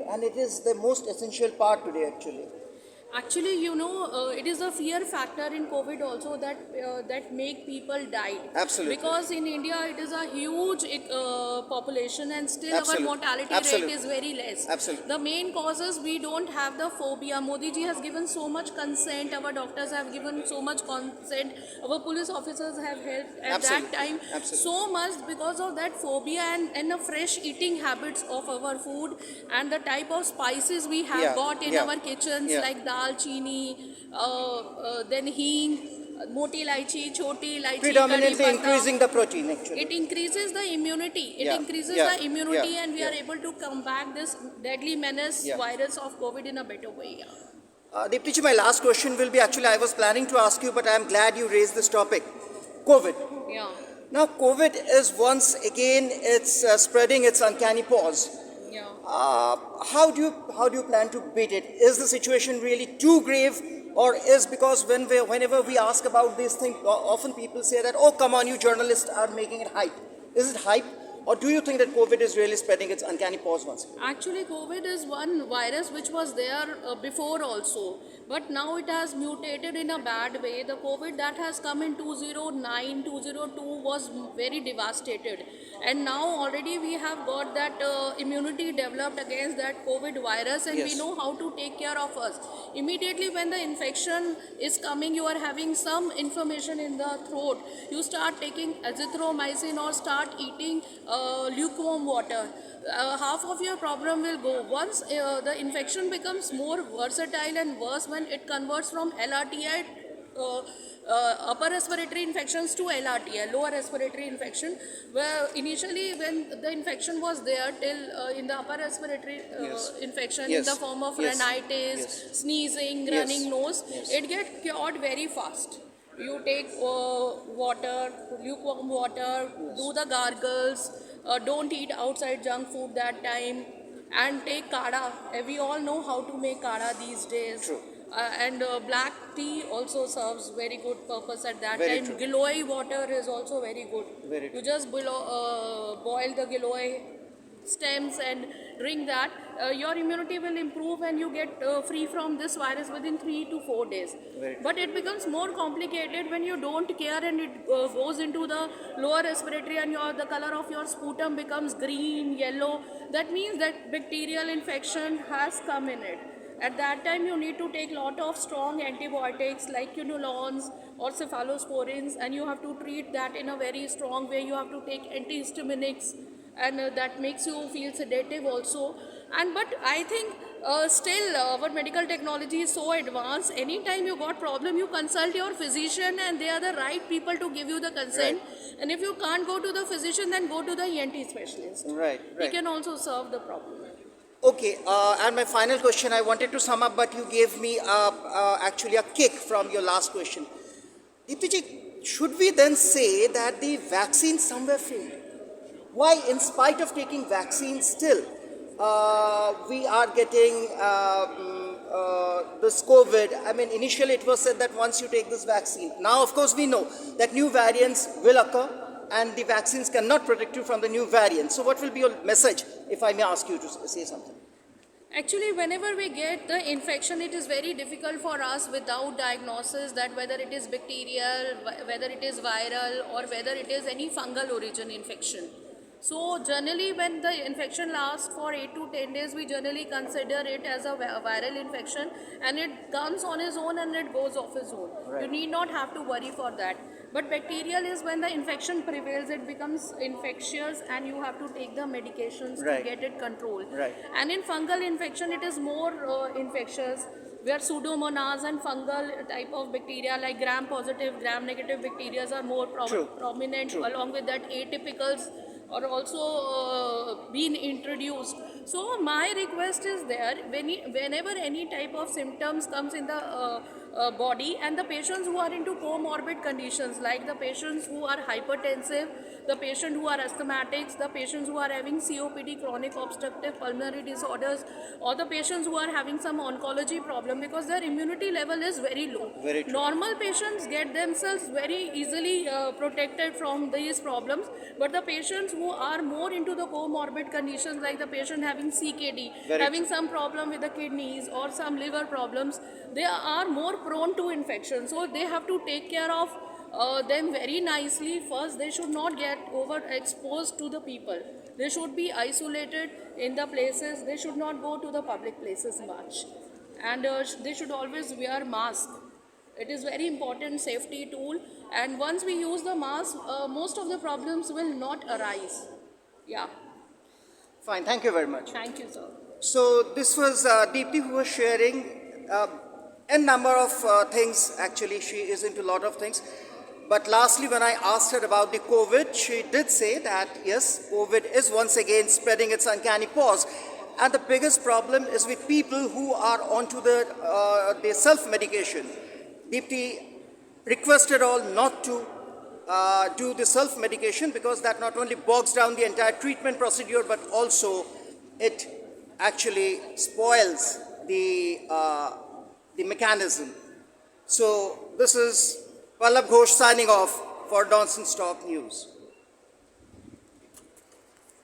today, and it is the most essential part today actually. Actually, it is a fear factor in COVID also that make people die. Absolutely. Because in India, it is a huge population, and still Absolutely. our mortality Absolutely. rate is very less. Absolutely. The main causes, we don't have the phobia. Modi ji has given so much consent. Our doctors have given so much consent. Our police officers have helped at Absolutely. that time Absolutely. so much because of that phobia and the fresh eating habits of our food and the type of spices we have Yeah. got in Yeah. our kitchens, Yeah. like dal chini, then hing, moti ilaichi, choti ilaichi, Predominantly kadhi patta. increasing the protein actually. It increases the immunity. It Yeah, increases yeah, the immunity, yeah, and we yeah. are able to combat this deadly menace Yeah. virus of COVID in a better way. Yeah. Deepti ji, my last question will be, actually I was planning to ask you, but I am glad you raised this topic. COVID. Yeah. Now COVID is once again, it's spreading its uncanny paws. Yeah. How do you plan to beat it? Is the situation really too grave, or is because whenever we ask about this thing, often people say that, oh come on, you journalists are making it hype. Is it hype, or do you think that COVID is really spreading its uncanny paws once again? Actually, COVID is one virus which was there before also, but now it has mutated in a bad way. The COVID that has come in 2009, 2002 was very devastated, and now already we have got that immunity developed against that COVID virus, and we Yes. know how to take care of us. Immediately when the infection is coming, you are having some inflammation in the throat, you start taking azithromycin or start eating lukewarm water. Half of your problem will go. Once the infection becomes more versatile and worse when it converts from LRTI, upper respiratory infections, to LRTI, lower respiratory infection, where initially when the infection was there till in the upper respiratory Yes. infection Yes. in the form of Yes. rhinitis, Yes. sneezing, Yes. running nose, Yes. it gets cured very fast. You take water, lukewarm water, do the gargles, don't eat outside junk food that time, and take kada. We all know how to make kada these days. True. And black tea also serves very good purpose at that Very time. true. Giloy water is also very good. Very true. You just boil the giloy stems and drink that. Your immunity will improve and you get free from this virus within 3 to 4 days. Very true. But it becomes more complicated when you don't care and it goes into the lower respiratory, and the color of your sputum becomes green, yellow. That means that bacterial infection has come in it. At that time, you need to take lot of strong antibiotics like quinolones or cephalosporins, and you have to treat that in a very strong way. You have to take antihistaminics, and that makes you feel sedative also. But I think still our medical technology is so advanced. Anytime you got problem, you consult your physician, and they are the right people to give you the consent. Right. And if you can't go to the physician, then go to the ENT specialist. Right. He Right. can also solve the problem. Okay, and my final question, I wanted to sum up, but you gave me actually a kick from your last question. Deepti ji, should we then say that the vaccine somewhere failed? Why, in spite of taking vaccines, still we are getting this COVID? I mean, initially it was said that once you take this vaccine, now of course we know that new variants will occur, and the vaccines cannot protect you from the new variants. So what will be your message, if I may ask you to say something? Actually, whenever we get the infection, it is very difficult for us without diagnosis that whether it is bacterial, whether it is viral, or whether it is any fungal origin infection. So generally when the infection lasts for 8 to 10 days, we generally consider it as a viral infection, and it comes on its own and it goes off its own. Right. You need not have to worry for that. But bacterial is when the infection prevails, it becomes infectious and you have to take the medications Right. to get it controlled. Right. And in fungal infection, it is more infectious, where pseudomonas and fungal type of bacteria like gram-positive, gram-negative bacteria are more True. prominent. True. Along with that, atypicals are also being introduced. So my request is there, whenever any type of symptoms comes in the body, and the patients who are into comorbid conditions, like the patients who are hypertensive, the patient who are asthmatics, the patients who are having COPD, chronic obstructive pulmonary disorders, or the patients who are having some oncology problem, because their immunity level is very low. Very true. Normal patients get themselves very easily protected from these problems, but the patients who are more into the comorbid conditions, like the patient having CKD, Very having some problem with the kidneys or some liver problems, they are more prone to infection. So they have to take care of them very nicely. First, they should not get overexposed to the people. They should be isolated in the places. They should not go to the public places much. And they should always wear mask. It is very important safety tool. And once we use the mask, most of the problems will not arise. Yeah. Fine, thank you very much. Thank you, sir. So this was Deepti who was sharing a number of things. Actually, she is into a lot of things. But lastly, when I asked her about the COVID, she did say that yes, COVID is once again spreading its uncanny paws. And the biggest problem is with people who are onto the self-medication. Deepti requested all not to do the self-medication, because that not only bogs down the entire treatment procedure, but also it actually spoils the mechanism. So this is Pallab Ghosh signing off for Nonsense Talk News.